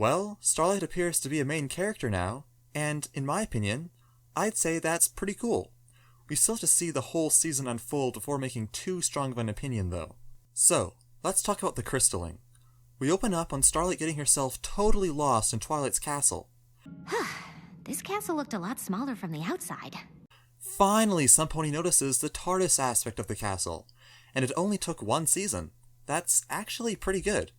Well, Starlight appears to be a main character now, and in my opinion, I'd say that's pretty cool. We still have to see the whole season unfold before making too strong of an opinion though. So, let's talk about the crystalling. We open up on Starlight getting herself totally lost in Twilight's castle. This castle looked a lot smaller from the outside. Finally, Sunpony notices the TARDIS aspect of the castle, and it only took one season. That's actually pretty good.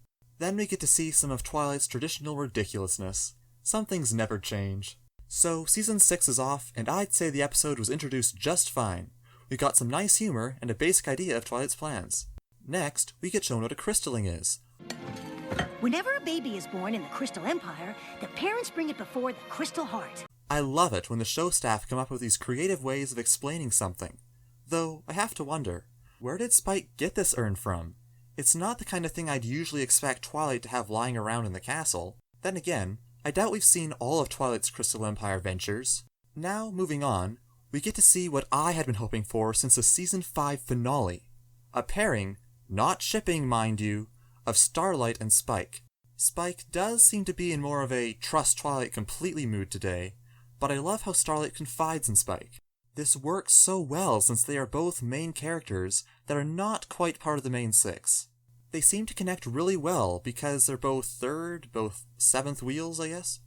Then we get to see some of Twilight's traditional ridiculousness. Some things never change. So, Season 6 is off, and I'd say the episode was introduced just fine. We got some nice humor and a basic idea of Twilight's plans. Next, we get shown what a crystalling is. Whenever a baby is born in the Crystal Empire, the parents bring it before the Crystal Heart. I love it when the show staff come up with these creative ways of explaining something. Though, I have to wonder, where did Spike get this urn from? It's not the kind of thing I'd usually expect Twilight to have lying around in the castle. Then again, I doubt we've seen all of Twilight's Crystal Empire ventures. Now, moving on, we get to see what I had been hoping for since the Season 5 finale. A pairing, not shipping mind you, of Starlight and Spike. Spike does seem to be in more of a trust Twilight completely mood today, but I love how Starlight confides in Spike. This works so well since they are both main characters that are not quite part of the main six. They seem to connect really well because they're both third, both seventh wheels, I guess.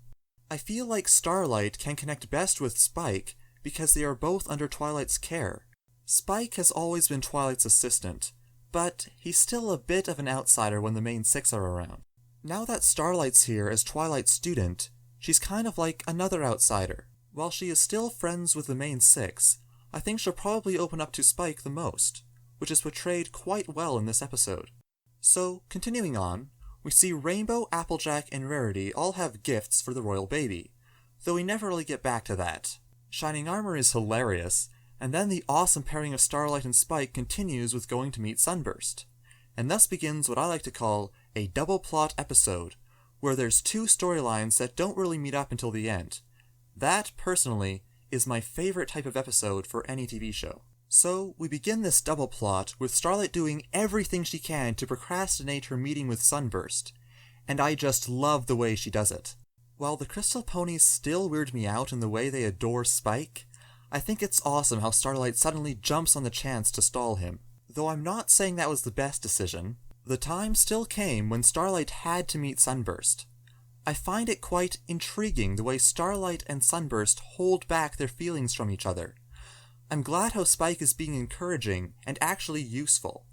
I feel like Starlight can connect best with Spike because they are both under Twilight's care. Spike has always been Twilight's assistant, but he's still a bit of an outsider when the main six are around. Now that Starlight's here as Twilight's student, she's kind of like another outsider. While she is still friends with the main six, I think she'll probably open up to Spike the most, which is portrayed quite well in this episode. So, continuing on, we see Rainbow, Applejack, and Rarity all have gifts for the royal baby, though we never really get back to that. Shining Armor is hilarious, and then the awesome pairing of Starlight and Spike continues with going to meet Sunburst. And thus begins what I like to call a double plot episode, where there's two storylines that don't really meet up until the end. That, personally, is my favorite type of episode for any TV show. So, we begin this double plot with Starlight doing everything she can to procrastinate her meeting with Sunburst, and I just love the way she does it. While the Crystal Ponies still weird me out in the way they adore Spike, I think it's awesome how Starlight suddenly jumps on the chance to stall him. Though I'm not saying that was the best decision, the time still came when Starlight had to meet Sunburst. I find it quite intriguing the way Starlight and Sunburst hold back their feelings from each other. I'm glad how Spike is being encouraging and actually useful,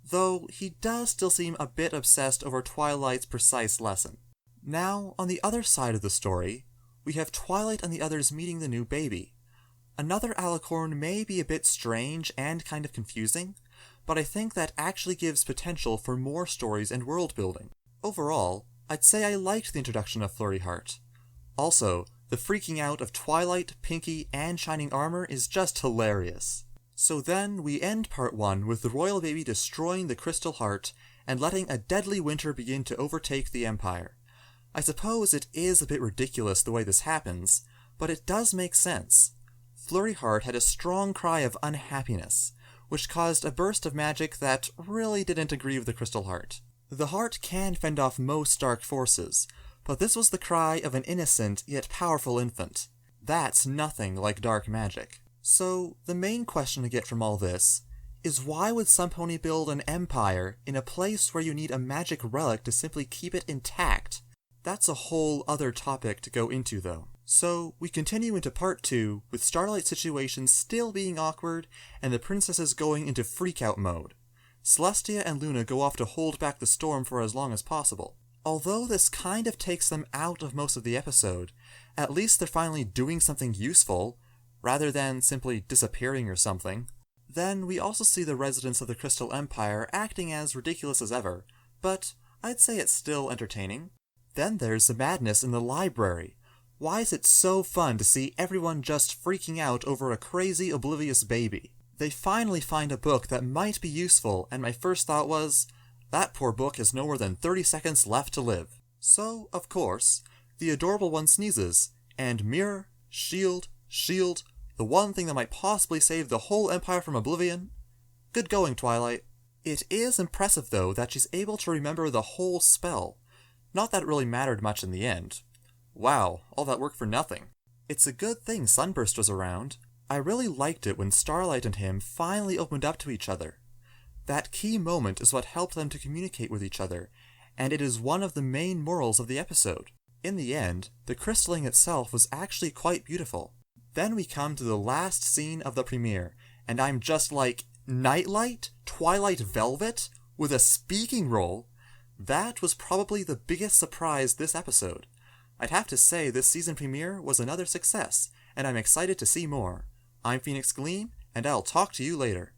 though he does still seem a bit obsessed over Twilight's precise lesson. Now, on the other side of the story, we have Twilight and the others meeting the new baby. Another Alicorn may be a bit strange and kind of confusing, but I think that actually gives potential for more stories and world building. Overall, I'd say I liked the introduction of Flurry Heart. Also, the freaking out of Twilight, Pinkie, and Shining Armor is just hilarious. So then, we end part 1 with the royal baby destroying the Crystal Heart and letting a deadly winter begin to overtake the Empire. I suppose it is a bit ridiculous the way this happens, but it does make sense. Flurry Heart had a strong cry of unhappiness, which caused a burst of magic that really didn't agree with the Crystal Heart. The heart can fend off most dark forces, but this was the cry of an innocent yet powerful infant. That's nothing like dark magic. So, the main question I get from all this is why would Sunpony build an empire in a place where you need a magic relic to simply keep it intact? That's a whole other topic to go into though. So, we continue into part 2, with Starlight's situation still being awkward, and the princesses going into freak-out mode. Celestia and Luna go off to hold back the storm for as long as possible. Although this kind of takes them out of most of the episode, at least they're finally doing something useful, rather than simply disappearing or something. Then we also see the residents of the Crystal Empire acting as ridiculous as ever, but I'd say it's still entertaining. Then there's the madness in the library. Why is it so fun to see everyone just freaking out over a crazy, oblivious baby? They finally find a book that might be useful, and my first thought was, that poor book has no more than 30 seconds left to live. So, of course, the adorable one sneezes, and mirror, shield, the one thing that might possibly save the whole Empire from oblivion? Good going, Twilight. It is impressive, though, that she's able to remember the whole spell. Not that it really mattered much in the end. Wow, all that work for nothing. It's a good thing Sunburst was around. I really liked it when Starlight and him finally opened up to each other. That key moment is what helped them to communicate with each other, and it is one of the main morals of the episode. In the end, the crystalling itself was actually quite beautiful. Then we come to the last scene of the premiere, and I'm just like, Nightlight? Twilight Velvet? With a speaking role? That was probably the biggest surprise this episode. I'd have to say this season premiere was another success, and I'm excited to see more. I'm Phoenix Gleam, and I'll talk to you later.